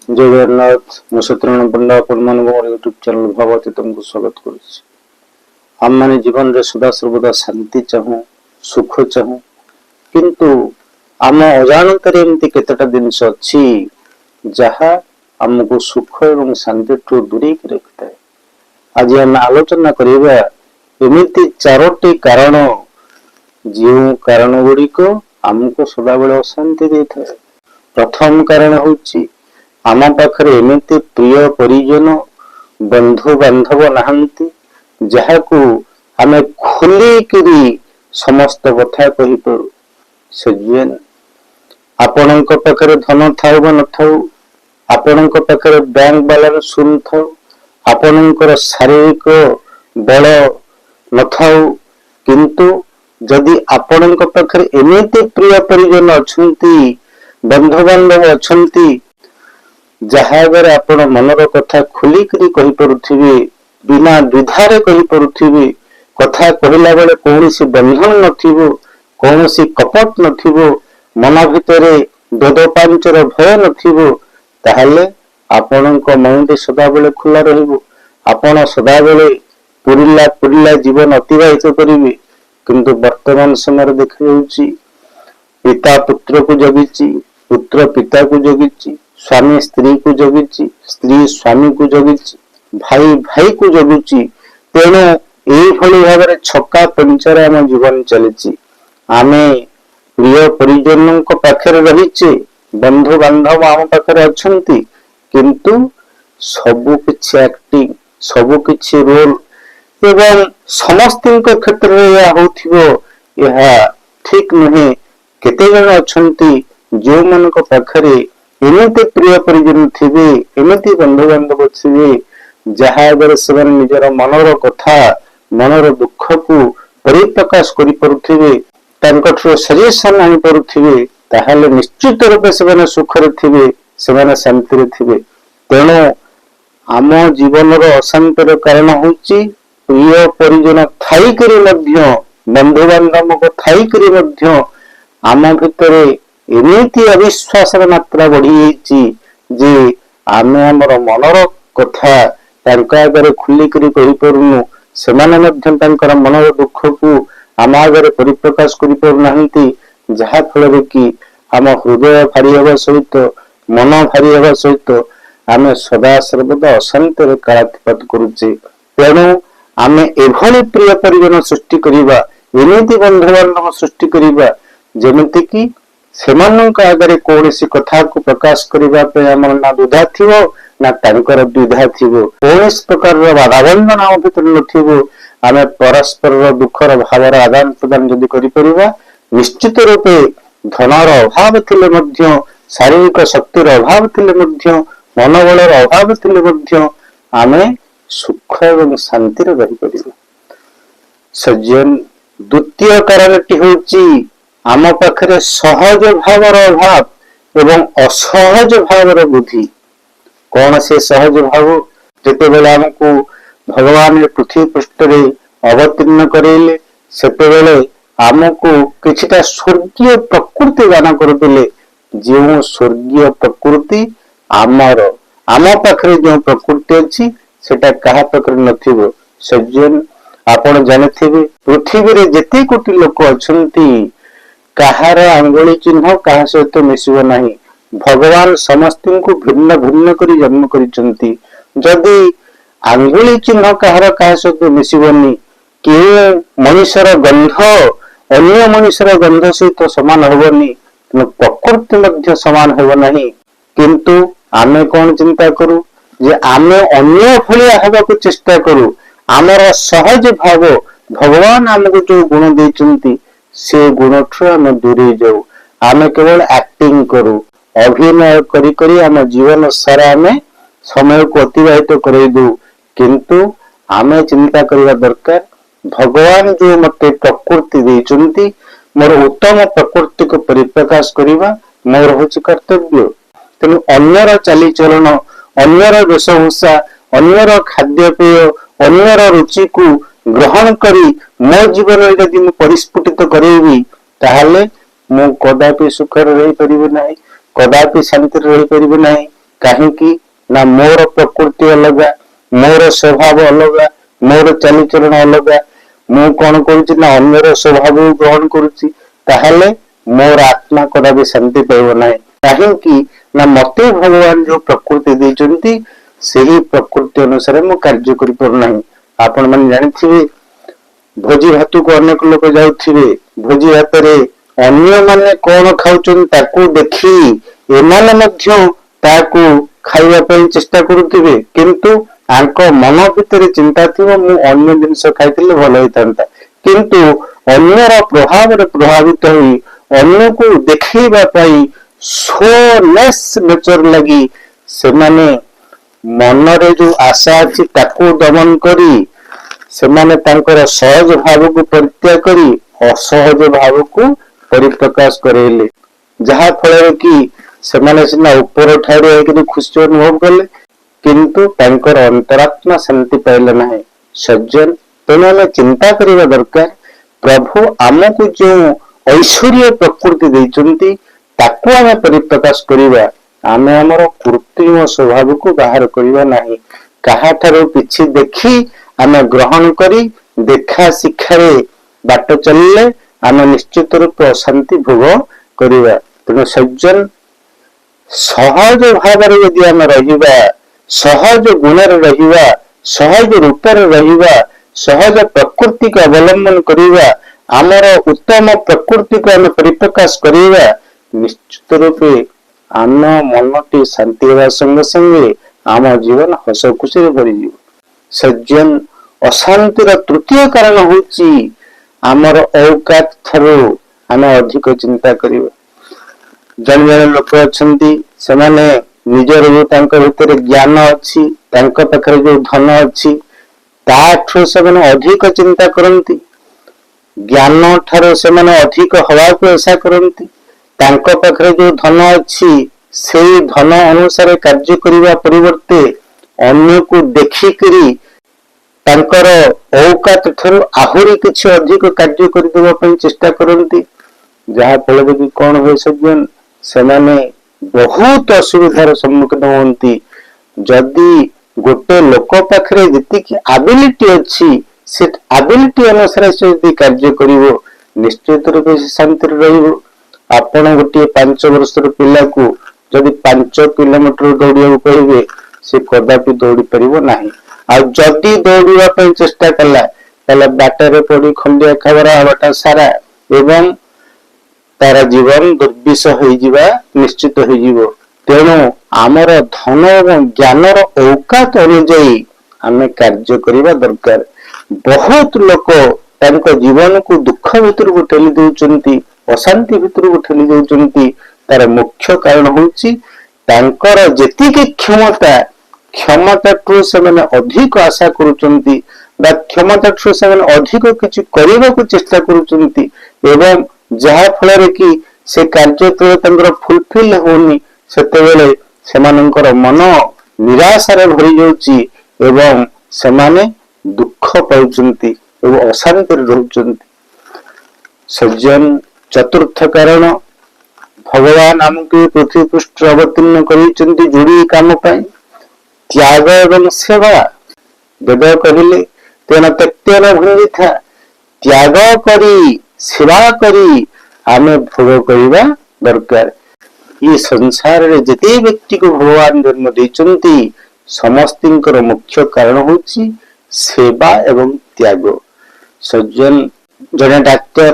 जय जगन्नाथ मु सत्यनारायण पंडा YouTube channel भावती तुमको स्वागत करुम मैंने जीवन रे सदा सर्वदा शांति चाहूँ सुख चाहूँ किंतु आम अजाणत एमती केतटा जिनस अच्छी जहा आमको सुख और शांति दूरे रखी है। आज आम आलोचना करवा एमती चारोटी कारण जो कारण गुड़िक आमको सदा बेले अशांति दे था। प्रथम कारण हूँ आम पाखरे एमती प्रिय परिजन बंधु बांधव नहांती जहाकू आमे खुलिकिरी समस्त कथा कहि परू। सज्जन आपणक पाखरे धन थाउ बा न थाउ, आपणक पाखरे बैंक बैलेंस सुन थाउ, आपणकर शारीरिक बल न थाउ, किंतु जदि आपणक पाखरे एमती प्रिय परिजन अछंती बंधु बांधव अछंती जहागरे आपण मनर कथा खुलिकरी कहि परुथिबे, बिना द्विधारे कहि परुथिबे, कथा कहला बेले कोनोसी बंधन नथिबो, कोनोसी कपट नथिबो, मन भितरे ददपांचर भय नथिबो, ताहले आपणक मनटी सदा बेले खुला रहिबो। आपण सदा बेले पुरिला जीवन अतिबाहित करिवे। किंतु वर्तमान समय देखा जाउची पिता पुत्र को जगिची, पुत्र पिता को जगिची, स्वामी स्त्री को जगुची, स्त्री स्वामी को जगुची, भाई भाई को जगुची। तेणु यही भाव में छक्का पंचर आम जीवन चली। आमे प्रिय परिजन पाखे रहीचे, बंधु बांधव आम पाखे अच्छा, किंतु सबु किछि एक्टिंग सबु किछि रोल एवं समस्त क्षेत्र में ठीक नुहे। केते जन अच्छा जो मन पाखरे एमती प्रिय परिजन थे, एमती बंधु बांधव थे जहागर से निजर मनर कथा मनर दुख को परिप्रकाश कर सजेसन आनी पारे, ताहले निश्चित रूपे से सुखरे थे, से शांति थे। तेणु आम जीवन अशांतिर कारण हूँ प्रिय परिजन थाईक बंधु बांधव को थाईक आम भितरे एमती अविश्वास मात्रा बढ़ी जे आमे आमर मनर कथा आगे खुलिकरी कहि परुनु, सेमाने मनर दुख को आम आगे परिप्रकाश करि परुनाहंती, जहा फल कि आम हृदय भारी हवा सहित मन भारी हवा सहित आमे सदा सर्वदा अशांति कालातिपात करुचे। तेणु आमे एभली प्रिय परिजन सृष्टि करिबा, एमती बंधु बांधव सृष्टि करिबा जेमति कि सेमानक आगे कौनसी कथा को प्रकाश करने ना दुधा थी ना तांकर द्विधा थी, कौन प्रकार बाधाबंधन आम भर नथिबो। आमे परस्पर दुखर भावर आदान प्रदान जदि करिपरिबा, निश्चित रूपे धनर अभाव थिले मध्य, शारीरिक शक्तिर अभाव थिले मध्य, मनोबलर अभाव थिले मध्य आमे सुख एवं शांति रहि परिबा। सज्जन द्वितीय कारणटी होची आम पाखरे सहज भावर अभाव एवं असहज भावर बुद्धि। कौन से सहज भाव जिते बेले आमको भगवान पृथ्वी पृष्ठ रे अवतीर्ण करेले, सेते बेले आमको किछिटा स्वर्गीय प्रकृति दान करदेले। जो स्वर्गीय प्रकृति आमर आम पाखरे जो प्रकृति अच्छी सेटा कहा पाखरे नथिबो। सज्जन आपण जानिथिबे पृथ्वी रे जेते कोटी लोक अछंती कहार आंगुली चिन्ह कहा सहित मिसिब नहीं। भगवान समस्त को भिन्न भिन्न करी जन्म करिसंती। जदि आंगुली चिन्ह कहार कहा सहित मिसिबनी, कि मनुष्यर गंध अन्य मनुष्यर गंध सहित सामान होबनी, प्रकृति मध्य सामान होब नहीं। किंतु आमे कौन चिंता करू जे आमे अन्य भलिया हेबाकु चेष्टा करू। आमर सहज भाव भगवान आमको जो गुण देइचंती से गुण आम दूरे जाऊ। आम केवल एक्टिंग करू, अभिनय करी करी आम जीवन सारा आम समय को अतिबाहित कर दू। किंतु आम चिंता करने दरकार भगवान जो मते प्रकृति देइचंती, मोर उत्तम प्रकृति को परिप्रकाश करवा मोर होची कर्तव्य। तेणु अन्यर चालीचलन, अन्यर वेशभूषा, अन्यर खाद्यपेय, अन्यर रुचि को ग्रहण करी मो जीवन यदि मु परिस्फुटित करेबी, ताहले मु कदापि सुखर रही परिबे नाही, कदापि शांति रही परिबे नाही। କାହିଁକି ନା ମୋର ପ୍ରକୃତି ଅଲଗା, ମୋର ସ୍ୱଭାବ ଅଲଗା, ମୋର ଚାଲିଚଳନ ଅଲଗା। ମୁଁ କଣ କରୁଛି ନା ଅନ୍ୟର ସ୍ୱଭାବକୁ ଗ୍ରହଣ କରୁଛି, ତାହେଲେ ମୋର ଆତ୍ମା କଦାପି ଶାନ୍ତି ପାଇବ ନାହିଁ। କାହିଁକି ନା ମତେ ଭଗବାନ ଯୋଉ ପ୍ରକୃତି ଦେଇଛନ୍ତି ସେହି ପ୍ରକୃତି ଅନୁସାରେ ମୁଁ କାର୍ଯ୍ୟ କରିପାରୁନାହିଁ। ଆପଣ ମାନେ ଜାଣିଥିବେ, ଭୋଜି ଭାତକୁ ଅନେକ ଲୋକ ଯାଉଥିବେ, ଭୋଜି ଭାତରେ ଅନ୍ୟମାନେ କଣ ଖାଉଛନ୍ତି ତାକୁ ଦେଖି ଏମାନେ ମଧ୍ୟ ତାକୁ ଖାଇବା ପାଇଁ ଚେଷ୍ଟା କରୁଥିବେ, କିନ୍ତୁ ତାଙ୍କ ମନ ଭିତରେ ଚିନ୍ତା ଥିବ ମୁଁ ଅନ୍ୟ ଜିନିଷ ଖାଇଥିଲେ ଭଲ ହେଇଥାନ୍ତା। କିନ୍ତୁ ଅନ୍ୟର ପ୍ରଭାବରେ ପ୍ରଭାବିତ ହୋଇ ଅନ୍ୟକୁ ଦେଖେଇବା ପାଇଁ ସୋଲେସ୍ ନେଚର ଲାଗି ସେମାନେ ମନରେ ଯୋଉ ଆଶା ଅଛି ତାକୁ ଦମନ କରି ସେମାନେ ତାଙ୍କର ସହଜ ଭାବକୁ ପରିତ୍ୟାଗ କରି ଅସହଜ ଭାବକୁ ପରିପ୍ରକାଶ କରେଇଲେ, ଯାହା ଫଳରେ କି ସେମାନେ ସିନା ଉପର ଠାରୁ ହେଇକି ଖୁସି ଅନୁଭବ କଲେ, କିନ୍ତୁ ତାଙ୍କର ଅନ୍ତରାତ୍ମା ଶାନ୍ତି ପାଇଲେ ନାହିଁ। ସଜ୍ଜନ, ତେଣୁ ଆମେ ଚିନ୍ତା କରିବା ଦରକାର, ପ୍ରଭୁ ଆମକୁ ଯେଉଁ ଐଶ୍ୱର୍ଯ୍ୟ ପ୍ରକୃତି ଦେଇଛନ୍ତି ତାକୁ ଆମେ ପରିପ୍ରକାଶ କରିବା, ଆମେ ଆମର କୃତ୍ରିମ ସ୍ୱଭାବକୁ ବାହାର କରିବା ନାହିଁ। କାହାଠାରୁ କିଛି ଦେଖି ଆମେ ଗ୍ରହଣ କରି ଦେଖା ଶିକ୍ଷାରେ ବାଟ ଚାଲିଲେ ଆମେ ନିଶ୍ଚିତ ରୂପେ ଅଶାନ୍ତି ଭୋଗ କରିବା। ତେଣୁ ସଜ୍ଜନ, ସହଜ ଭାବରେ ଯଦି ଆମେ ରହିବା, ସହଜ ଗୁଣରେ ରହିବା, ସହଜ ରୂପରେ ରହିବା, ସହଜ ପ୍ରକୃତିକୁ ଅବଲମ୍ବନ କରିବା, ଆମର ଉତ୍ତମ ପ୍ରକୃତିକୁ ଆମେ ପରିପ୍ରକାଶ କରିବା, ନିଶ୍ଚିତ ରୂପେ ଆମ ମନଟି ଶାନ୍ତି ହେବା ସଙ୍ଗେ ସଙ୍ଗେ ଆମ ଜୀବନ ହସ ଖୁସିରେ ଭରିଯିବ। ସଜ୍ଜନ, ଅଶାନ୍ତିର ତୃତୀୟ କାରଣ ହଉଛି ଆମର ଔକାତ ଠାରୁ ଆମେ ଅଧିକ ଚିନ୍ତା କରିବା। ଜଣେ ଜଣେ ଲୋକ ଅଛନ୍ତି, ସେମାନେ ନିଜର ଯୋଉ ତାଙ୍କ ଭିତରେ ଜ୍ଞାନ ଅଛି, ତାଙ୍କ ପାଖରେ ଯୋଉ ଧନ ଅଛି, ତାଠୁ ସେମାନେ ଅଧିକ ଚିନ୍ତା କରନ୍ତି। ଜ୍ଞାନ ଠାରୁ ସେମାନେ ଅଧିକ ହବାକୁ ଆଶା କରନ୍ତି। ତାଙ୍କ ପାଖରେ ଯୋଉ ଧନ ଅଛି ସେଇ ଧନ ଅନୁସାରେ କାର୍ଯ୍ୟ କରିବା ପରିବର୍ତ୍ତେ ଅନ୍ୟକୁ ଦେଖିକରି ତାଙ୍କର ଔକାତ ଠାରୁ ଆହୁରି କିଛି ଅଧିକ କାର୍ଯ୍ୟ କରିଦେବା ପାଇଁ ଚେଷ୍ଟା କରନ୍ତି, ଯାହା ଫଳରେ କି କଣ ହୁଏ ସଜ୍ଜନ, ସେମାନେ ବହୁତ ଅସୁବିଧାର ସମ୍ମୁଖୀନ ହୁଅନ୍ତି। ଯଦି ଗୋଟେ ଲୋକ ପାଖରେ ଯେତିକି ଆବିଲିଟି ଅଛି ସେ ଆବିଲିଟି ଅନୁସାରେ ସେ ଯଦି କାର୍ଯ୍ୟ କରିବ, ନିଶ୍ଚିତ ରୂପେ ସେ ଶାନ୍ତିରେ ରହିବ। ଆପଣ ଗୋଟିଏ 5 ବର୍ଷର ପିଲାକୁ ଯଦି 5 କିଲୋମିଟର ଦୌଡ଼ିବାକୁ କହିବେ, ସେ କଦାପି ଦୌଡ଼ି ପାରିବ ନାହିଁ। ଆଉ ଯଦି ଦୌଡ଼ିବା ପାଇଁ ଚେଷ୍ଟା କଲା ତାହେଲେ ବାଟରେ ପଡି ଖଣ୍ଡିଆ ଖାବରା ହବାଟା ସାରା ଏବଂ ତାର ଜୀବନ ଦୁର୍ବିଷ ହେଇଯିବା ନିଶ୍ଚିତ ହେଇଯିବ। ତେଣୁ ଆମର ଧନ ଏବଂ ଜ୍ଞାନର ଔକାତ ଅନୁଯାୟୀ ଆମେ କାର୍ଯ୍ୟ କରିବା ଦରକାର। ବହୁତ ଲୋକ ତାଙ୍କ ଜୀବନକୁ ଦୁଃଖ ଭିତରକୁ ଠେଲି ଦେଉଛନ୍ତି, ଅଶାନ୍ତି ଭିତରକୁ ଠେଲି ଦେଉଛନ୍ତି। ତାର ମୁଖ୍ୟ କାରଣ ହଉଛି ତାଙ୍କର ଯେତିକି କ୍ଷମତାଠୁ ସେମାନେ ଅଧିକ ଆଶା କରୁଛନ୍ତି ବା କ୍ଷମତାଠୁ ସେମାନେ ଅଧିକ କିଛି କରିବାକୁ ଚେଷ୍ଟା କରୁଛନ୍ତି, ଏବଂ ଯାହା ଫଳରେ କି ସେ କାର୍ଯ୍ୟ ଯେତେବେଳେ ତାଙ୍କର ଫୁଲଫିଲ ହଉନି ସେତେବେଳେ ସେମାନଙ୍କର ମନ ନିରାଶାରେ ଭରି ଯାଉଛି ଏବଂ ସେମାନେ ଦୁଃଖ ପାଉଛନ୍ତି ଏବଂ ଅଶାନ୍ତିରେ ରହୁଛନ୍ତି। ସଜ୍ଜନ, ଚତୁର୍ଥ କାରଣ, ଭଗବାନ ଆମକୁ ପୃଥିବୀ ପୃଷ୍ଠରେ ଅବତୀର୍ଣ୍ଣ କରିଛନ୍ତି ଯୋଡିଏ କାମ ପାଇଁ, ତ୍ୟାଗ ଏବଂ ସେବା। ବେଦ କହିଲେ ତେଣ ତ୍ୟକ୍ତେନ ଭୁଞ୍ଜିଥା, ତ୍ୟାଗ କରି ସେବା କରି ଆମେ ଭୋଗ କରିବା ଦରକାର। ଏ ସଂସାରରେ ଯେତେ ବ୍ୟକ୍ତିକୁ ଭଗବାନ ଜନ୍ମ ଦେଇଛନ୍ତି ସମସ୍ତଙ୍କର ମୁଖ୍ୟ କାରଣ ହଉଛି ସେବା ଏବଂ ତ୍ୟାଗ। ସଜ୍ଜନ, ଜଣେ ଡାକ୍ତର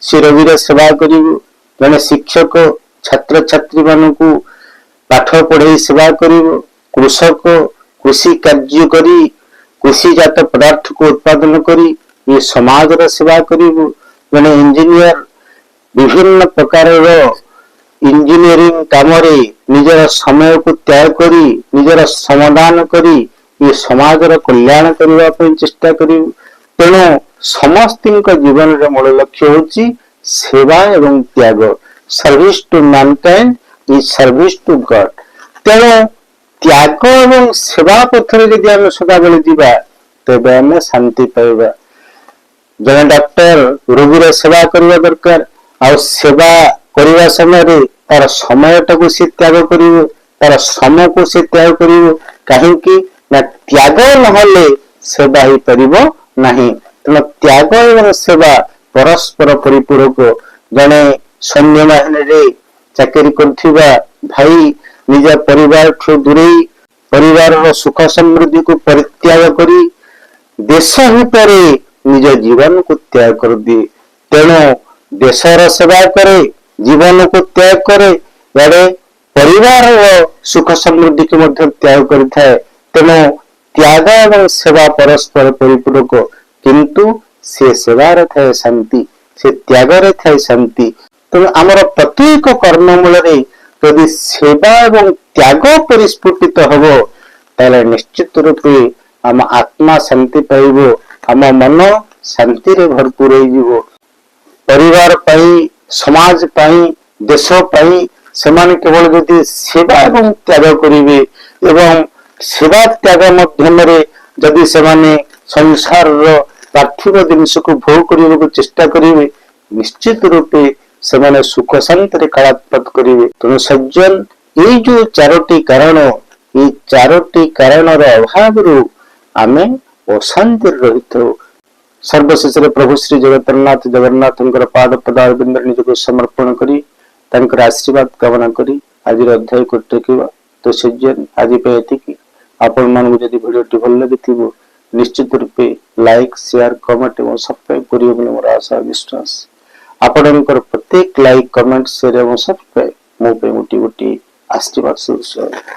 ସେ ରୋଗୀର ସେବା କରିବ, ଜଣେ ଶିକ୍ଷକ ଛାତ୍ରଛାତ୍ରୀ ମାନଙ୍କୁ ପାଠ ପଢେଇ ସେବା କରିବ, କୃଷକ କୃଷି କାର୍ଯ୍ୟ କରି କୃଷିଜାତ ପଦାର୍ଥକୁ ଉତ୍ପାଦନ କରି ଏ ସମାଜର ସେବା କରିବ, ଜଣେ ଇଞ୍ଜିନିୟର ବିଭିନ୍ନ ପ୍ରକାରର ଇଞ୍ଜିନିୟରିଂ କାମରେ ନିଜର ସମୟକୁ ତ୍ୟାଗ କରି ନିଜର ସମଦାନ କରି ଏ ସମାଜର କଲ୍ୟାଣ କରିବା ପାଇଁ ଚେଷ୍ଟା କରିବ। ତେଣୁ ସମସ୍ତଙ୍କ ଜୀବନର ମୂଳ ଲକ୍ଷ୍ୟ ହଉଛି ସେବା ଏବଂ ତ୍ୟାଗ। Service to mankind is service to God. ତେଣୁ ତ୍ୟାଗ ଏବଂ ସେବା ପଥରେ ଯଦି ଆମେ ସଦାବେଳେ ଯିବା ତେବେ ଆମେ ଶାନ୍ତି ପାଇବା। ଜଣେ ଡାକ୍ତର ରୋଗୀର ସେବା କରିବା ଦରକାର, ଆଉ ସେବା କରିବା ସମୟରେ ତାର ସମୟଟାକୁ ସେ ତ୍ୟାଗ କରିବ। ତାର ଶ୍ରମକୁ ସେ ତ୍ୟାଗ କରିବ। କାହିଁକି ନା ତ୍ୟାଗ ନହେଲେ ସେବା ହେଇପାରିବ ନାହିଁ। ତେଣୁ ତ୍ୟାଗ ଏବଂ ସେବା ପରସ୍ପର ପରିପୂରକ। ଜଣେ ସୈନ୍ୟ ବାହିନୀରେ ଚାକିରି କରୁଥିବା ଭାଇ ନିଜ ପରିବାରଠୁ ଦୂରେଇ ପରିବାରର ସୁଖ ସମୃଦ୍ଧିକୁ ପରିତ୍ୟାଗ କରି ଦେଶ ହିତରେ ନିଜ ଜୀବନକୁ ତ୍ୟାଗ କରିଦିଏ। ତେଣୁ ଦେଶର ସେବା କରେ, ଜୀବନକୁ ତ୍ୟାଗ କରେ, ଇଆଡେ ପରିବାରର ସୁଖ ସମୃଦ୍ଧିକୁ ମଧ୍ୟ ତ୍ୟାଗ କରିଥାଏ। ତେଣୁ ତ୍ୟାଗ ଏବଂ ସେବା ପରସ୍ପର ପରିପୂରକ। କିନ୍ତୁ ସେ ସେବାରେ ଥାଏ ଶାନ୍ତି, ସେ ତ୍ୟାଗରେ ଥାଏ ଶାନ୍ତି। ତେଣୁ ଆମର ପ୍ରତ୍ୟେକ କର୍ମ ମୂଳରେ ଯଦି ସେବା ଏବଂ ତ୍ୟାଗ ପରିସ୍ଫୁଟିତ ହବ, ତାହେଲେ ନିଶ୍ଚିତ ରୂପେ ଆମ ଆତ୍ମା ଶାନ୍ତି ପାଇବ, ଆମ ମନ ଶାନ୍ତିରେ ଭରପୁର ହେଇଯିବ। ପରିବାର ପାଇଁ, ସମାଜ ପାଇଁ, ଦେଶ ପାଇଁ ସେମାନେ କେବଳ ଯଦି ସେବା ଏବଂ ତ୍ୟାଗ କରିବେ ଏବଂ ସେବା ତ୍ୟାଗ ମାଧ୍ୟମରେ ଯଦି ସେମାନେ ସଂସାରର ପାର୍ଥିବ ଜିନିଷକୁ ଭୋଗ କରିବାକୁ ଚେଷ୍ଟା କରିବେ, ନିଶ୍ଚିତ ରୂପେ ସେମାନେ ସୁଖ ଶାନ୍ତିରେ କାଳାତିପାତ କରିବେ। ତେଣୁ ସଜ୍ଜନ, ଏଇ ଯୋଉ ଚାରୋଟି କାରଣ, ଏଇ ଚାରୋଟି କାରଣର ଅଭାବରୁ ଆମେ ଅଶାନ୍ତିରେ ରହିଥାଉ। ସର୍ବଶେଷରେ ପ୍ରଭୁ ଶ୍ରୀ ଜଗନ୍ନାଥଙ୍କର ପାଦ ପଦାରବିନ୍ଦରେ ନିଜକୁ ସମର୍ପଣ କରି ତାଙ୍କର ଆଶୀର୍ବାଦ କାମନା କରି ଆଜିର ଅଧ୍ୟାୟକୁ ଟେକିବା। ତ ସଜ୍ଜନ, ଆଜି ପାଇଁ ଏତିକି। ଆପଣମାନଙ୍କୁ ଯଦି ଭିଡିଓଟି ଭଲ ଲାଗିଥିବ, ନିଶ୍ଚିତ ରୂପେ ଲାଇକ୍, ସେୟାର, କମେଣ୍ଟ ଏବଂ ସବସ୍କ୍ରାଇବ କରିବେ ବୋଲି ମୋର ଆଶା ବିଶ୍ୱାସ। ଆପଣଙ୍କର ପ୍ରତ୍ୟେକ ଲାଇକ୍, କମେଣ୍ଟ, ସେୟାର ଏବଂ ସବସ୍କ୍ରାଇବ ମୋ ପାଇଁ ଗୋଟିଏ ଆଶୀର୍ବାଦ ସ୍ୱରୂପ।